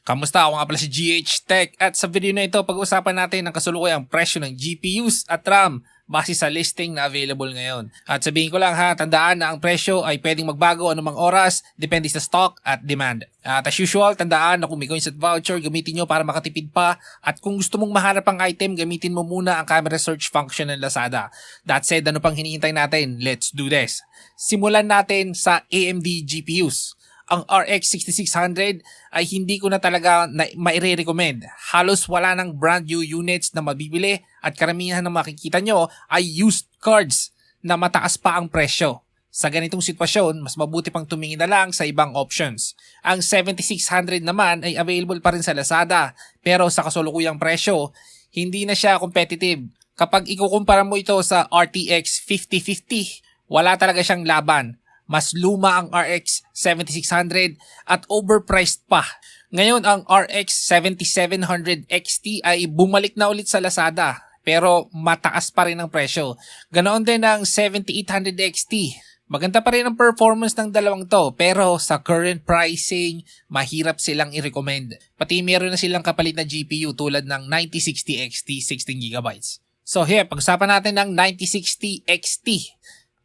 Kamusta? Ako nga pala si GH Tech at sa video na ito pag-uusapan natin ang kasulukuyang presyo ng GPUs at RAM base sa listing na available ngayon. At sabihin ko lang ha, tandaan na ang presyo ay pwedeng magbago anumang oras depende sa stock at demand. At as usual, tandaan na kung may coins at voucher, gamitin nyo para makatipid pa. At kung gusto mong mahanap ang item, gamitin mo muna ang camera search function ng Lazada. That said, ano pang hinihintay natin? Let's do this. Simulan natin sa AMD GPUs. Ang RX 6600 ay hindi ko na talaga maire-recommend. Halos wala ng brand new units na mabibili at karamihan na makikita nyo ay used cards na mataas pa ang presyo. Sa ganitong sitwasyon, mas mabuti pang tumingin na lang sa ibang options. Ang 7600 naman ay available pa rin sa Lazada pero sa kasulukuyang presyo, hindi na siya competitive. Kapag ikukumpara mo ito sa RTX 5050, wala talaga siyang laban. Mas luma ang RX 7600 at overpriced pa. Ngayon ang RX 7700 XT ay bumalik na ulit sa Lazada pero mataas pa rin ang presyo. Ganoon din ang 7800 XT. Maganda pa rin ang performance ng dalawang to pero sa current pricing mahirap silang i-recommend. Pati meron na silang kapalit na GPU tulad ng 9060 XT 16GB. So here, pag-usapan natin ng 9060 XT.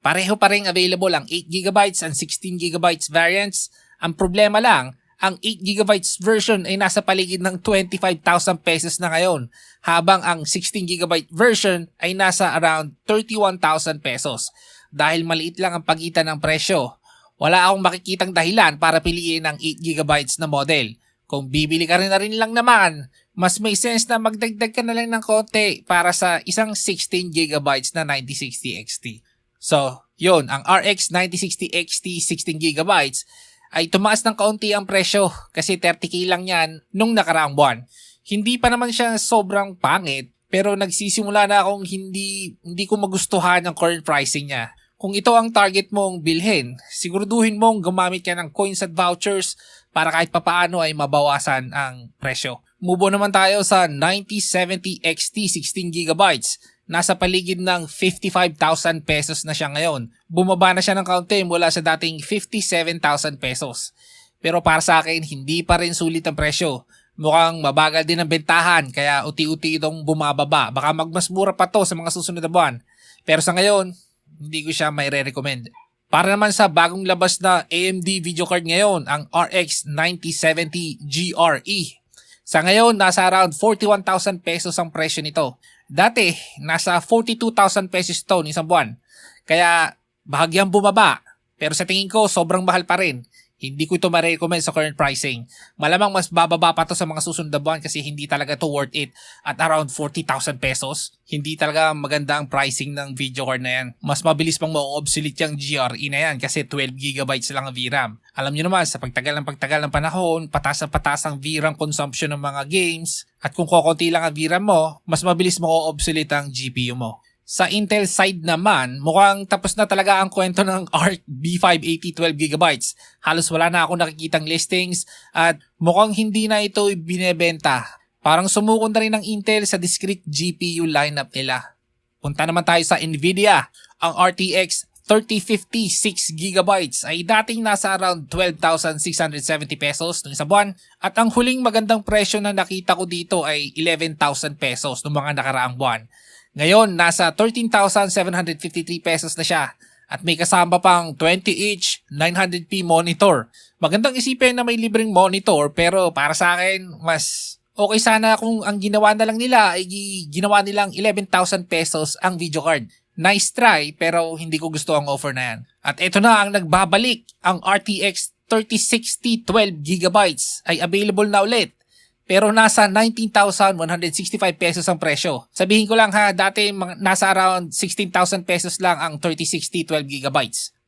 Pareho pa rin available ang 8GB and 16GB variants. Ang problema lang, ang 8GB version ay nasa paligid ng 25,000 pesos na ngayon, habang ang 16GB version ay nasa around 31,000 pesos. Dahil maliit lang ang pagitan ng presyo, wala akong makikitang dahilan para piliin ang 8GB na model. Kung bibili ka rin na rin lang naman, mas may sense na magdagdag ka na lang ng konti para sa isang 16GB na 9060 XT. So, yun, ang RX 9060 XT 16GB ay tumaas ng kaunti ang presyo kasi 30k lang yan nung nakaraang buwan. Hindi pa naman siya sobrang pangit pero nagsisimula na akong hindi ko magustuhan ang current pricing niya. Kung ito ang target mong bilhin, siguraduhin mong gumamit ka ng coins at vouchers para kahit papaano ay mabawasan ang presyo. Move on naman tayo sa 9070 XT 16GB. Nasa paligid ng 55,000 pesos na siya ngayon. Bumaba na siya ng kaunti mula sa dating 57,000 pesos. Pero para sa akin, hindi pa rin sulit ang presyo. Mukhang mabagal din ang bentahan kaya uti-uti itong bumababa. Baka magmas mura pa to sa mga susunod na buwan. Pero sa ngayon, hindi ko siya may re-recommend. Para naman sa bagong labas na AMD video card ngayon, ang RX 9070 GRE. Sa ngayon, nasa around 41,000 pesos ang presyo nito. Dati, nasa 42,000 pesos ito ng isang buwan. Kaya, bahagyang bumaba. Pero sa tingin ko, sobrang mahal pa rin. Hindi ko ito ma-recommend sa current pricing. Malamang mas bababa pa to sa mga susunod na buwan kasi hindi talaga to worth it. At around 40,000 pesos, hindi talaga maganda ang pricing ng video card na yan. Mas mabilis pang ma-obsolete yung GRE na yan kasi 12GB lang ang VRAM. Alam nyo naman, sa pagtagal ng panahon, patas ang VRAM consumption ng mga games. At kung kokonti lang ang VRAM mo, mas mabilis ma-obsolete ang GPU mo. Sa Intel side naman, mukhang tapos na talaga ang kwento ng ARC B580 12GB. Halos wala na ako nakikitang listings at mukhang hindi na ito binebenta. Parang sumuko na rin ng Intel sa discrete GPU lineup nila. Punta naman tayo sa Nvidia. Ang RTX 3050 6GB ay dating nasa around 12,670 pesos ng isang buwan. At ang huling magandang presyo na nakita ko dito ay 11,000 pesos ng mga nakaraang buwan. Ngayon, nasa 13,753 pesos na siya at may kasama pang 20-inch 900p monitor. Magandang isipin na may libreng monitor pero para sa akin, mas okay sana kung ang ginawa na lang nila ay ginawa nilang 11,000 pesos ang video card. Nice try pero hindi ko gusto ang offer na yan. At ito na ang nagbabalik, ang RTX 3060 12GB ay available na ulit. Pero nasa 19,165 pesos ang presyo. Sabihin ko lang ha, dati nasa around 16,000 pesos lang ang 3060 12GB.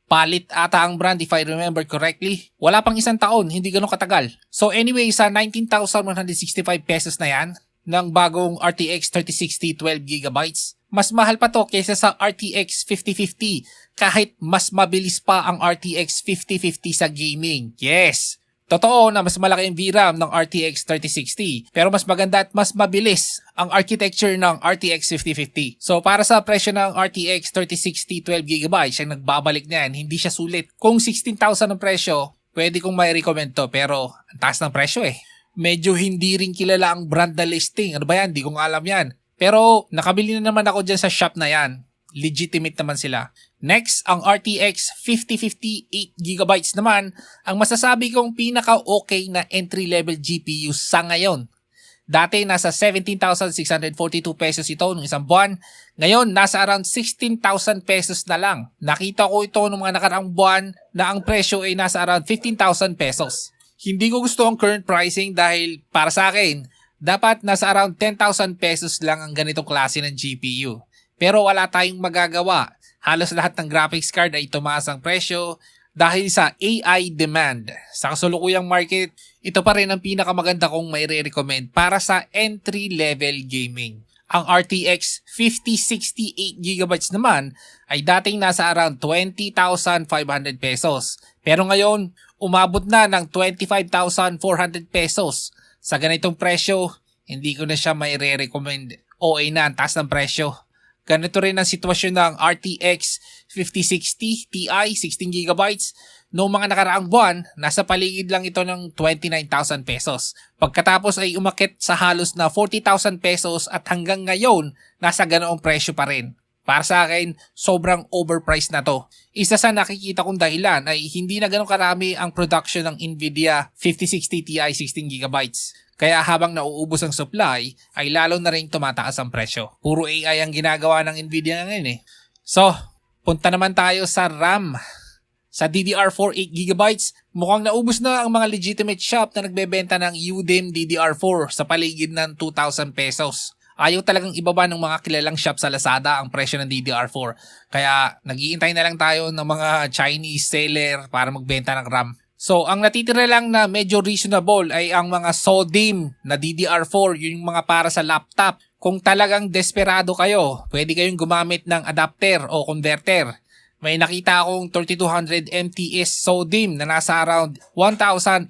Palit ata ang brand if I remember correctly. Wala pang isang taon, hindi ganun katagal. So anyway, sa 19,165 pesos na yan, ng bagong RTX 3060 12GB, mas mahal pa to kaysa sa RTX 5050 kahit mas mabilis pa ang RTX 5050 sa gaming. Yes! Totoo na mas malaki ang VRAM ng RTX 3060 pero mas maganda at mas mabilis ang architecture ng RTX 5050. So para sa presyo ng RTX 3060 12GB, siyang nagbabalik na yan, hindi siya sulit. Kung 16,000 ang presyo, pwede kong may recommend to pero ang taas ng presyo eh. medyo hindi rin kilala ang brand na listing. Ano ba yan? Di ko nga alam yan. Pero nakabili na naman ako dyan sa shop na yan. Legitimate naman sila. Next, ang RTX 5050 8GB naman, ang masasabi kong pinaka-okay na entry-level GPU sa ngayon. Dati nasa 17,642 pesos ito nung isang buwan. Ngayon, nasa around 16,000 pesos na lang. Nakita ko ito nung mga nakaraang buwan na ang presyo ay nasa around 15,000 pesos. Hindi ko gusto ang current pricing dahil para sa akin, dapat nasa around 10,000 pesos lang ang ganitong klase ng GPU. Pero wala tayong magagawa. Halos lahat ng graphics card ay tumaas ang presyo dahil sa AI demand. Sa kasulukuyang market, ito pa rin ang pinakamaganda kong may re-recommend para sa entry-level gaming. Ang RTX 5060 8GB naman ay dating nasa around 20,500 pesos. Pero ngayon, umabot na ng 25,400 pesos. Sa ganitong presyo, hindi ko na siya may re-recommend. OA na ang taas ng presyo. Ganito rin ang sitwasyon ng RTX 5060 Ti 16GB. Noong mga nakaraang buwan, nasa paligid lang ito ng 29,000 pesos. Pagkatapos ay umakit sa halos na 40,000 pesos at hanggang ngayon, nasa ganoong presyo pa rin. Para sa akin, sobrang overpriced na to. Isa sa nakikita kong dahilan ay hindi na ganong karami ang production ng Nvidia 5060 Ti 16GB. Kaya habang nauubos ang supply, ay lalo na rin tumataas ang presyo. Puro AI ang ginagawa ng Nvidia ngayon eh. So, punta naman tayo sa RAM. Sa DDR4 8GB, mukhang naubos na ang mga legitimate shop na nagbebenta ng UDIM DDR4 sa paligid ng 2,000 pesos. Ayaw talagang ibaba ng mga kilalang shop sa Lazada ang presyo ng DDR4. Kaya naghihintay na lang tayo ng mga Chinese seller para magbenta ng RAM. So, ang natitira lang na medyo reasonable ay ang mga SODIMM na DDR4, yung mga para sa laptop. Kung talagang desperado kayo, pwede kayong gumamit ng adapter o converter. May nakita akong 3200 MTS SODIMM na nasa around 1,869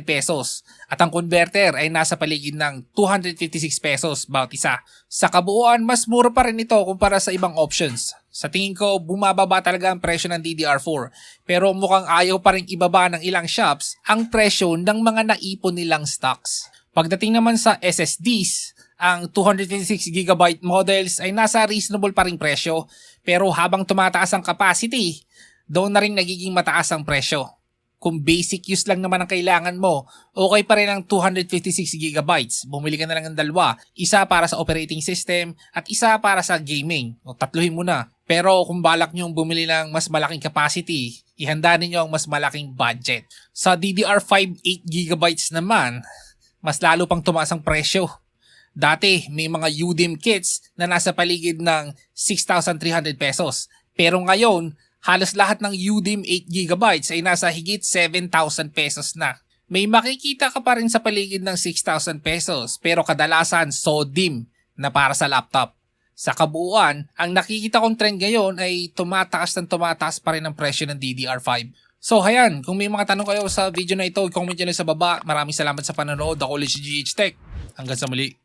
pesos. At ang converter ay nasa paligid ng 256 pesos bawat isa. Sa kabuuan, mas mura pa rin ito kumpara sa ibang options. Sa tingin ko, bumababa talaga ang presyo ng DDR4. Pero mukhang ayaw pa rin ibaba ng ilang shops ang presyo ng mga naipon nilang stocks. Pagdating naman sa SSDs, ang 256GB models ay nasa reasonable pa ring presyo. Pero habang tumataas ang capacity, doon na rin nagiging mataas ang presyo. Kung basic use lang naman ang kailangan mo, okay pa rin ang 256GB. Bumili ka na lang ng dalawa. Isa para sa operating system at isa para sa gaming. O tatluhin mo na. Pero kung balak nyong bumili ng mas malaking capacity, ihanda ninyo ang mas malaking budget. Sa DDR5 8GB naman, mas lalo pang tumaas ang presyo. Dati may mga UDIM kits na nasa paligid ng 6,300 pesos. Pero ngayon, halos lahat ng UDIM 8GB ay nasa higit 7,000 pesos na. May makikita ka pa rin sa paligid ng 6,000 pesos pero kadalasan SODIMM na para sa laptop. Sa kabuuan, ang nakikita kong trend ngayon ay tumataas pa rin ang presyo ng DDR5. So hayan, kung may mga tanong kayo sa video na ito, comment nyo lang sa baba. Maraming salamat sa panonood. Ako ulit si GH Tech. Hanggang sa muli.